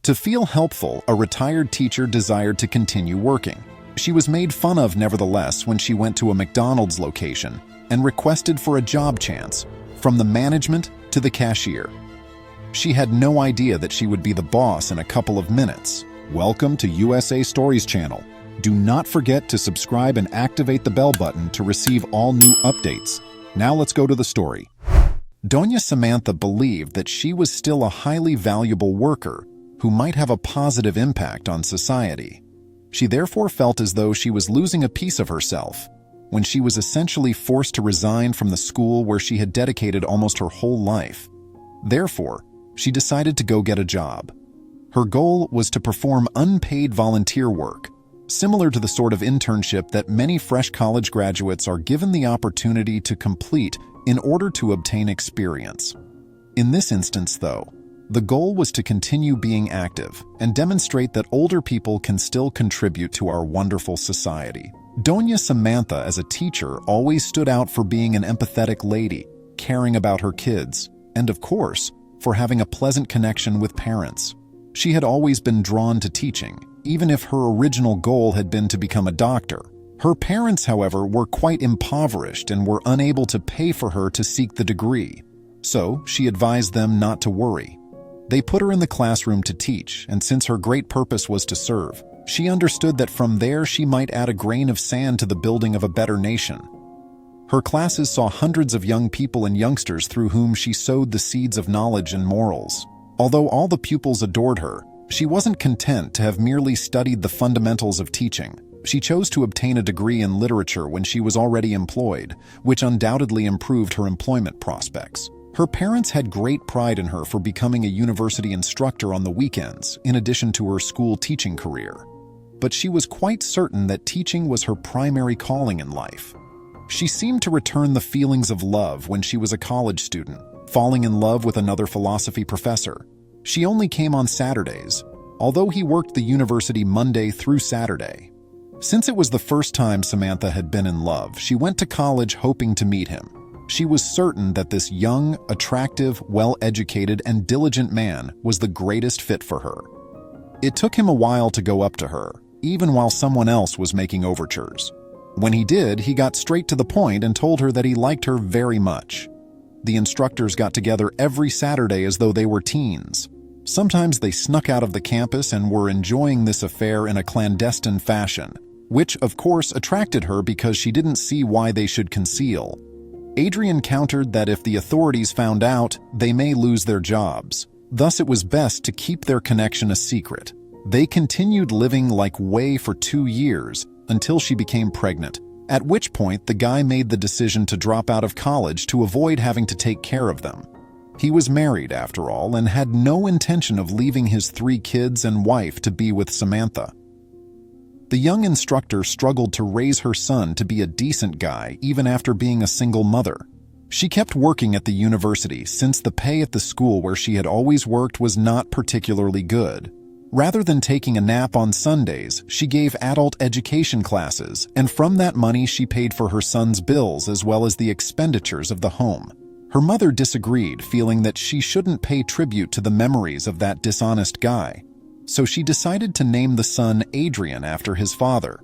To feel helpful, a retired teacher desired to continue working. She was made fun of nevertheless when she went to a McDonald's location and requested for a job chance, from the management to the cashier. She had no idea that she would be the boss in a couple of minutes. Welcome to USA Stories channel. Do not forget to subscribe and activate the bell button to receive all new updates. Now let's go to the story. Doña Samantha believed that she was still a highly valuable worker who might have a positive impact on society. She therefore felt as though she was losing a piece of herself when she was essentially forced to resign from the school where she had dedicated almost her whole life. Therefore, she decided to go get a job. Her goal was to perform unpaid volunteer work, similar to the sort of internship that many fresh college graduates are given the opportunity to complete in order to obtain experience. In this instance, though, the goal was to continue being active and demonstrate that older people can still contribute to our wonderful society. Doña Samantha, as a teacher, always stood out for being an empathetic lady, caring about her kids, and of course, for having a pleasant connection with parents. She had always been drawn to teaching, even if her original goal had been to become a doctor. Her parents, however, were quite impoverished and were unable to pay for her to seek the degree. So she advised them not to worry. They put her in the classroom to teach, and since her great purpose was to serve, she understood that from there she might add a grain of sand to the building of a better nation. Her classes saw hundreds of young people and youngsters through whom she sowed the seeds of knowledge and morals. Although all the pupils adored her, she wasn't content to have merely studied the fundamentals of teaching. She chose to obtain a degree in literature when she was already employed, which undoubtedly improved her employment prospects. Her parents had great pride in her for becoming a university instructor on the weekends, in addition to her school teaching career. But she was quite certain that teaching was her primary calling in life. She seemed to return the feelings of love when she was a college student, falling in love with another philosophy professor. She only came on Saturdays, although he worked the university Monday through Saturday. Since it was the first time Samantha had been in love, she went to college hoping to meet him. She was certain that this young, attractive, well-educated, and diligent man was the greatest fit for her. It took him a while to go up to her, even while someone else was making overtures. When he did, he got straight to the point and told her that he liked her very much. The instructors got together every Saturday as though they were teens. Sometimes they snuck out of the campus and were enjoying this affair in a clandestine fashion, which, of course, attracted her because she didn't see why they should conceal. Adrian countered that if the authorities found out, they may lose their jobs. Thus, it was best to keep their connection a secret. They continued living like way for 2 years until she became pregnant, at which point the guy made the decision to drop out of college to avoid having to take care of them. He was married, after all, and had no intention of leaving his 3 kids and wife to be with Samantha. The young instructor struggled to raise her son to be a decent guy even after being a single mother. She kept working at the university since the pay at the school where she had always worked was not particularly good. Rather than taking a nap on Sundays, she gave adult education classes, and from that money she paid for her son's bills as well as the expenditures of the home. Her mother disagreed, feeling that she shouldn't pay tribute to the memories of that dishonest guy. So she decided to name the son Adrian after his father.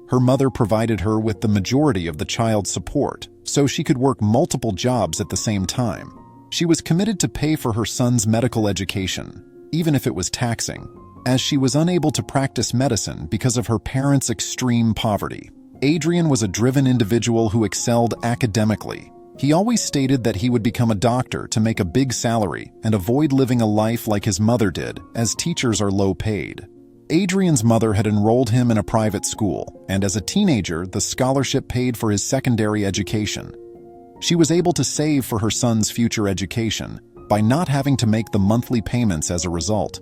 Her mother provided her with the majority of the child's support, so she could work multiple jobs at the same time. She was committed to pay for her son's medical education, even if it was taxing, as she was unable to practice medicine because of her parents' extreme poverty. Adrian was a driven individual who excelled academically. He always stated that he would become a doctor to make a big salary and avoid living a life like his mother did, as teachers are low paid. Adrian's mother had enrolled him in a private school, and as a teenager, the scholarship paid for his secondary education. She was able to save for her son's future education by not having to make the monthly payments as a result.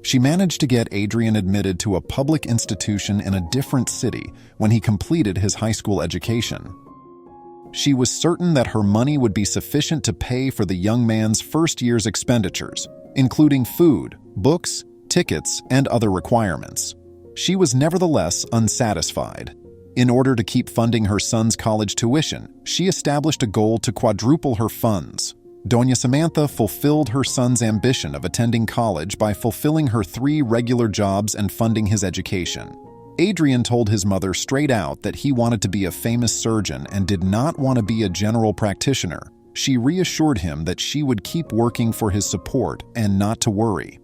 She managed to get Adrian admitted to a public institution in a different city when he completed his high school education. She was certain that her money would be sufficient to pay for the young man's first year's expenditures, including food, books, tickets, and other requirements. She was nevertheless unsatisfied. In order to keep funding her son's college tuition, she established a goal to quadruple her funds. Doña Samantha fulfilled her son's ambition of attending college by fulfilling her 3 regular jobs and funding his education. Adrian told his mother straight out that he wanted to be a famous surgeon and did not want to be a general practitioner. She reassured him that she would keep working for his support and not to worry.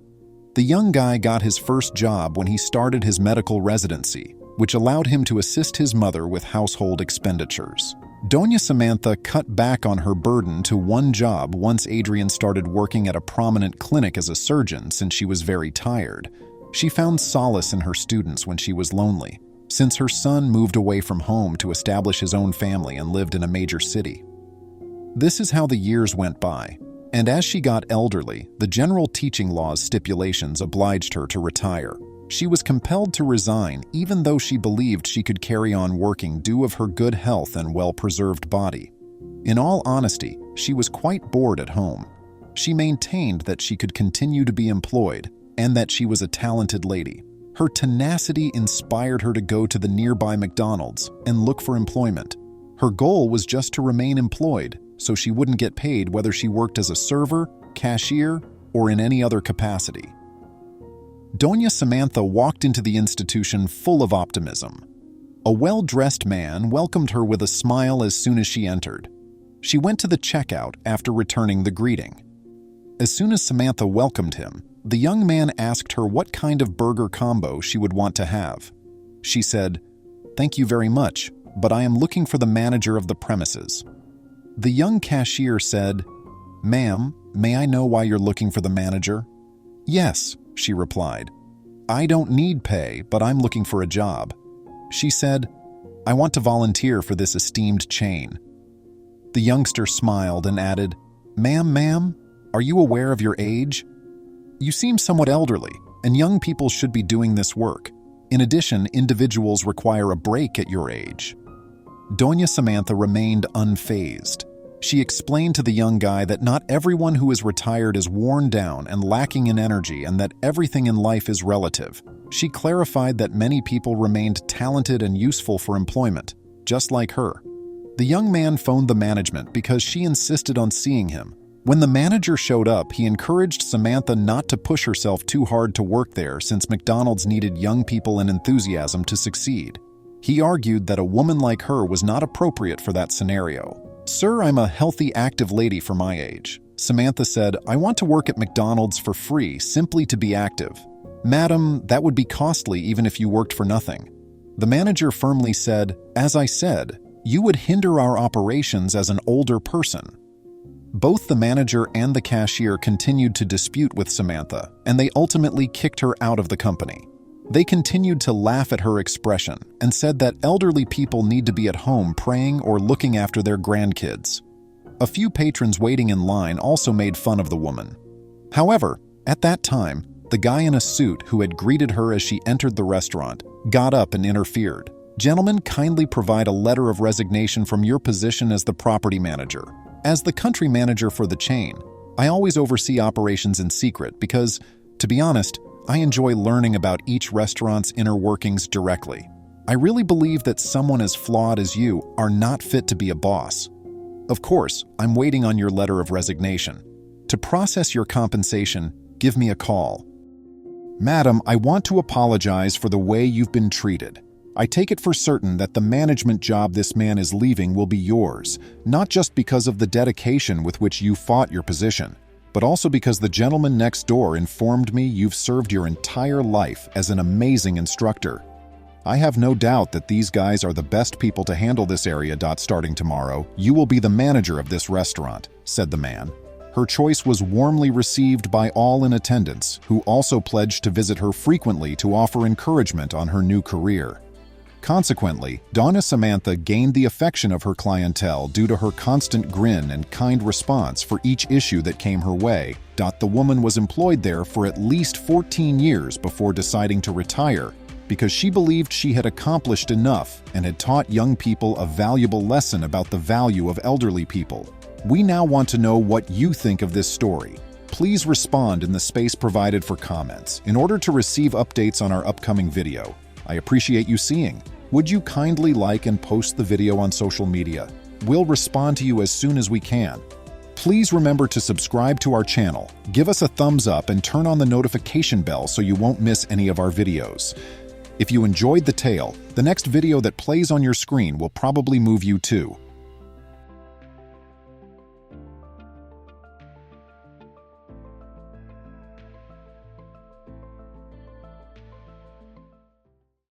The young guy got his first job when he started his medical residency, which allowed him to assist his mother with household expenditures. Doña Samantha cut back on her burden to 1 job once Adrian started working at a prominent clinic as a surgeon since she was very tired. She found solace in her students when she was lonely, since her son moved away from home to establish his own family and lived in a major city. This is how the years went by, and as she got elderly, the general teaching law's stipulations obliged her to retire. She was compelled to resign even though she believed she could carry on working due of her good health and well-preserved body. In all honesty, she was quite bored at home. She maintained that she could continue to be employed and that she was a talented lady. Her tenacity inspired her to go to the nearby McDonald's and look for employment. Her goal was just to remain employed, so she wouldn't get paid whether she worked as a server, cashier, or in any other capacity. Doña Samantha walked into the institution full of optimism. A well-dressed man welcomed her with a smile as soon as she entered. She went to the checkout after returning the greeting. As soon as Samantha welcomed him, the young man asked her what kind of burger combo she would want to have. She said, "Thank you very much, but I am looking for the manager of the premises." The young cashier said, "Ma'am, may I know why you're looking for the manager?" "Yes," she replied. "I don't need pay, but I'm looking for a job." She said, "I want to volunteer for this esteemed chain." The youngster smiled and added, Ma'am, are you aware of your age? You seem somewhat elderly, and young people should be doing this work. In addition, individuals require a break at your age." Doña Samantha remained unfazed. She explained to the young guy that not everyone who is retired is worn down and lacking in energy and that everything in life is relative. She clarified that many people remained talented and useful for employment, just like her. The young man phoned the management because she insisted on seeing him. When the manager showed up, he encouraged Samantha not to push herself too hard to work there since McDonald's needed young people and enthusiasm to succeed. He argued that a woman like her was not appropriate for that scenario. "Sir, I'm a healthy, active lady for my age." Samantha said, "I want to work at McDonald's for free, simply to be active." "Madam, that would be costly even if you worked for nothing." The manager firmly said, "As I said, you would hinder our operations as an older person." Both the manager and the cashier continued to dispute with Samantha, and they ultimately kicked her out of the company. They continued to laugh at her expression and said that elderly people need to be at home praying or looking after their grandkids. A few patrons waiting in line also made fun of the woman. However, at that time, the guy in a suit who had greeted her as she entered the restaurant got up and interfered. "Gentlemen, kindly provide a letter of resignation from your position as the property manager. As the country manager for the chain, I always oversee operations in secret because, to be honest, I enjoy learning about each restaurant's inner workings directly. I really believe that someone as flawed as you are not fit to be a boss. Of course, I'm waiting on your letter of resignation. To process your compensation, give me a call." "Madam, I want to apologize for the way you've been treated. I take it for certain that the management job this man is leaving will be yours, not just because of the dedication with which you fought your position, but also because the gentleman next door informed me you've served your entire life as an amazing instructor. I have no doubt that these guys are the best people to handle this area. Starting tomorrow, you will be the manager of this restaurant," said the man. Her choice was warmly received by all in attendance, who also pledged to visit her frequently to offer encouragement on her new career. Consequently, Doña Samantha gained the affection of her clientele due to her constant grin and kind response for each issue that came her way. The woman was employed there for at least 14 years before deciding to retire because she believed she had accomplished enough and had taught young people a valuable lesson about the value of elderly people. We now want to know what you think of this story. Please respond in the space provided for comments. In order to receive updates on our upcoming video, I appreciate you seeing. Would you kindly like and post the video on social media? We'll respond to you as soon as we can. Please remember to subscribe to our channel, give us a thumbs up, and turn on the notification bell so you won't miss any of our videos. If you enjoyed the tale, the next video that plays on your screen will probably move you too.